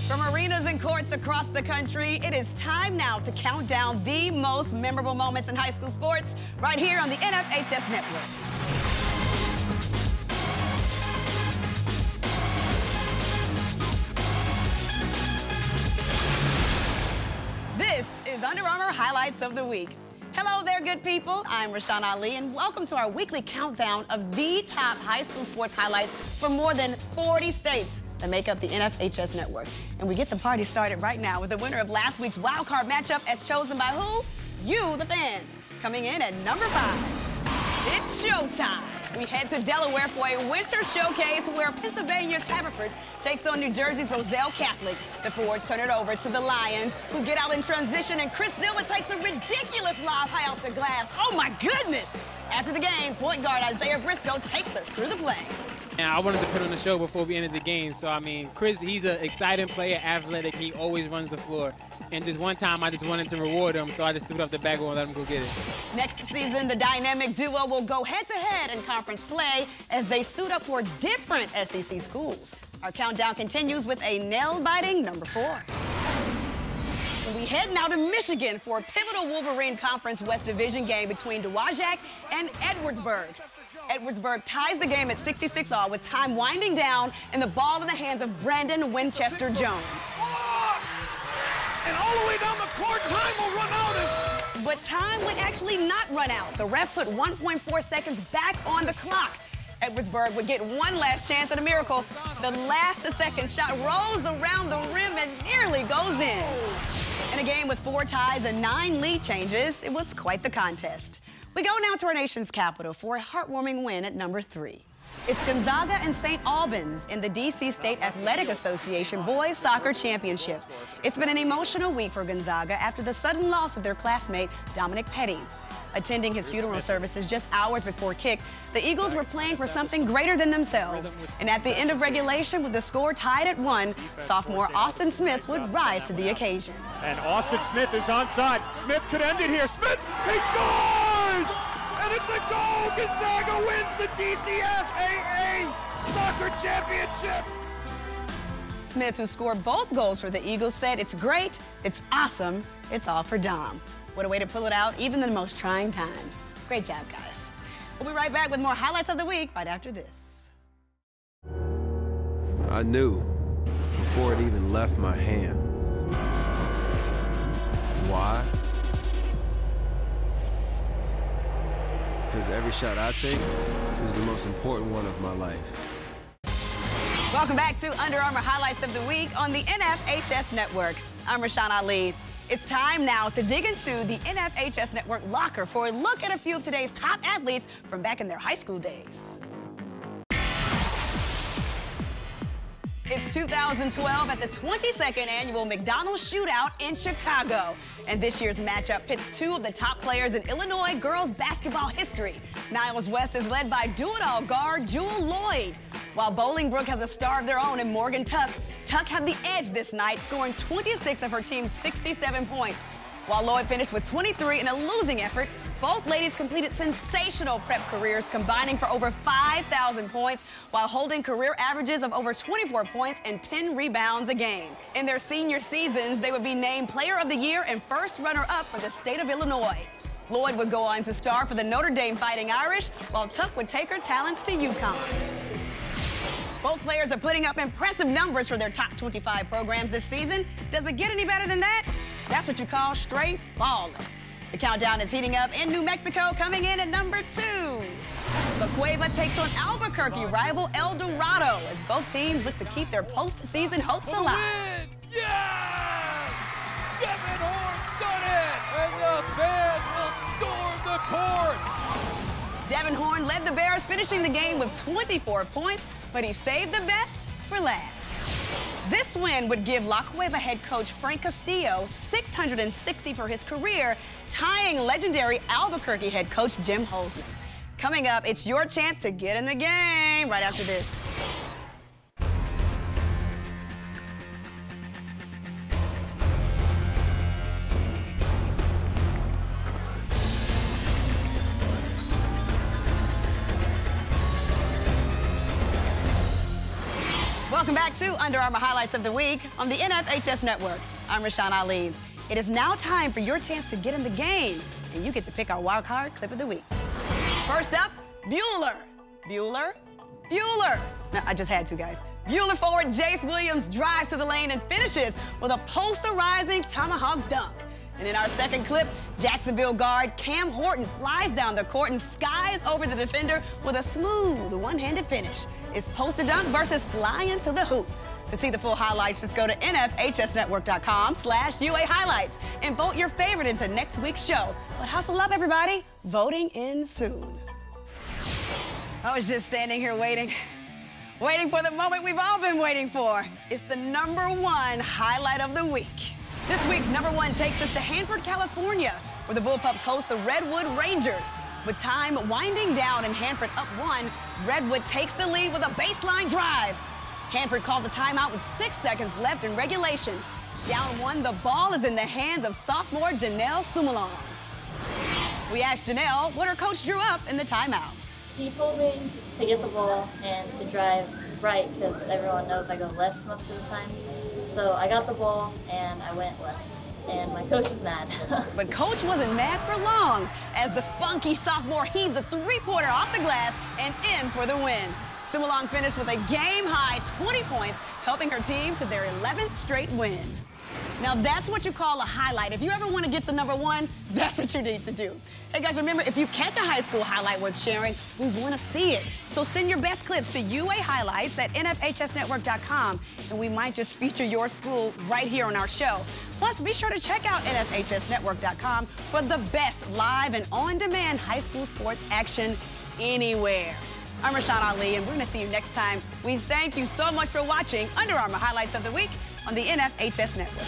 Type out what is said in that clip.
From arenas and courts across the country, it is time now to count down the most memorable moments in high school sports right here on the NFHS Network. This is Under Armour Highlights of the Week. Hello there, good people. I'm Rashawn Ali, and welcome to our weekly countdown of the top high school sports highlights from more than 40 states that make up the NFHS network. And we get the party started right now with the winner of last week's wildcard matchup as chosen by who? You, the fans. Coming in at number 5. It's showtime. We head to Delaware for a winter showcase where Pennsylvania's Haverford takes on New Jersey's Roselle Catholic. The Forwards turn it over to the Lions, who get out in transition, and Chris Silva takes a ridiculous lob high off the glass. Oh, my goodness! After the game, point guard Isaiah Briscoe takes us through the play. And I wanted to put on the show before we ended the game. So, I mean, Chris, he's an exciting player, athletic. He always runs the floor. And this one time, I just wanted to reward him, so I just threw it off the backboard and let him go get it. Next season, the dynamic duo will go head-to-head in conference play as they suit up for different SEC schools. Our countdown continues with a nail-biting number 4. We head now to Michigan for a pivotal Wolverine Conference West Division game between Dowagiac and Edwardsburg. Edwardsburg ties the game at 66-all with time winding down and the ball in the hands of Brandon Winchester Jones. And all the way down the court, time will run out. But time would actually not run out. The ref put 1.4 seconds back on the clock. Edwardsburg would get one last chance at a miracle. The last-second shot rolls around the rim and nearly goes in. In a game with 4 ties and 9 lead changes, it was quite the contest. We go now to our nation's capital for a heartwarming win at number 3. It's Gonzaga and St. Albans in the D.C. State Athletic Association Boys Soccer Championship. It's been an emotional week for Gonzaga after the sudden loss of their classmate, Dominic Petty. Attending his funeral services just hours before kick, the Eagles were playing for something greater than themselves. And at the end of regulation, with the score tied at 1, sophomore Austin Smith would rise to the occasion. And Austin Smith is onside. Smith could end it here. Smith, he scores! And it's a goal! Gonzaga wins the DCFAA Soccer Championship! Smith, who scored both goals for the Eagles, said, "It's great, it's awesome, it's all for Dom." What a way to pull it out, even in the most trying times. Great job, guys. We'll be right back with more highlights of the week right after this. I knew before it even left my hand. Why? Because every shot I take is the most important one of my life. Welcome back to Under Armour Highlights of the Week on the NFHS Network. I'm Rashawn Ali. It's time now to dig into the NFHS Network locker for a look at a few of today's top athletes from back in their high school days. It's 2012 at the 22nd Annual McDonald's Shootout in Chicago. And this year's matchup pits 2 of the top players in Illinois girls basketball history. Niles West is led by do-it-all guard Jewel Lloyd, while Bolingbrook has a star of their own in Morgan Tuck. Tuck had the edge this night, scoring 26 of her team's 67 points. While Lloyd finished with 23 in a losing effort, both ladies completed sensational prep careers, combining for over 5,000 points while holding career averages of over 24 points and 10 rebounds a game. In their senior seasons, they would be named Player of the Year and first runner-up for the state of Illinois. Lloyd would go on to star for the Notre Dame Fighting Irish, while Tuck would take her talents to UConn. Both players are putting up impressive numbers for their top 25 programs this season. Does it get any better than that? That's what you call straight balling. The countdown is heating up in New Mexico, coming in at number 2. La Cueva takes on Albuquerque rival El Dorado as both teams look to keep their postseason hopes alive. Yes! Devin Horn's done it, and the fans will storm the court. Devin Horn led the Bears, finishing the game with 24 points, but he saved the best for last. This win would give La Cueva head coach Frank Castillo 660 for his career, tying legendary Albuquerque head coach Jim Holzman. Coming up, it's your chance to get in the game right after this. Welcome Welcome back to Under Armour Highlights of the Week on the NFHS Network. I'm Rashawn Ali. It is now time for your chance to get in the game, and you get to pick our wild card clip of the week. First up, Bueller. Bueller. Bueller. No, I just had to, guys. Bueller forward Jace Williams drives to the lane and finishes with a posterizing tomahawk dunk. And in our second clip, Jacksonville guard Cam Horton flies down the court and skies over the defender with a smooth one-handed finish. It's poster dunk versus flying to the hoop. To see the full highlights, just go to NFHSnetwork.com/UA highlights and vote your favorite into next week's show. But hustle up, everybody. Voting ends soon. I was just standing here waiting for the moment we've all been waiting for. It's the #1 highlight of the week. This week's #1 takes us to Hanford, California, where the Bullpups host the Redwood Rangers. With time winding down and Hanford up 1, Redwood takes the lead with a baseline drive. Hanford calls a timeout with 6 seconds left in regulation. Down 1, the ball is in the hands of sophomore Janelle Sumulong. We asked Janelle what her coach drew up in the timeout. He told me to get the ball and to drive right because everyone knows I go left most of the time. So I got the ball and I went left. And my coach was mad. But coach wasn't mad for long as the spunky sophomore heaves a three-pointer off the glass and in for the win. Sumulong finished with a game-high 20 points, helping her team to their 11th straight win. Now, that's what you call a highlight. If you ever want to get to #1, that's what you need to do. Hey, guys, remember, if you catch a high school highlight worth sharing, we want to see it. So send your best clips to UA Highlights at NFHSnetwork.com, and we might just feature your school right here on our show. Plus, be sure to check out NFHSnetwork.com for the best live and on-demand high school sports action anywhere. I'm Rashawn Ali, and we're going to see you next time. We thank you so much for watching Under Armour Highlights of the Week on the NFHS Network.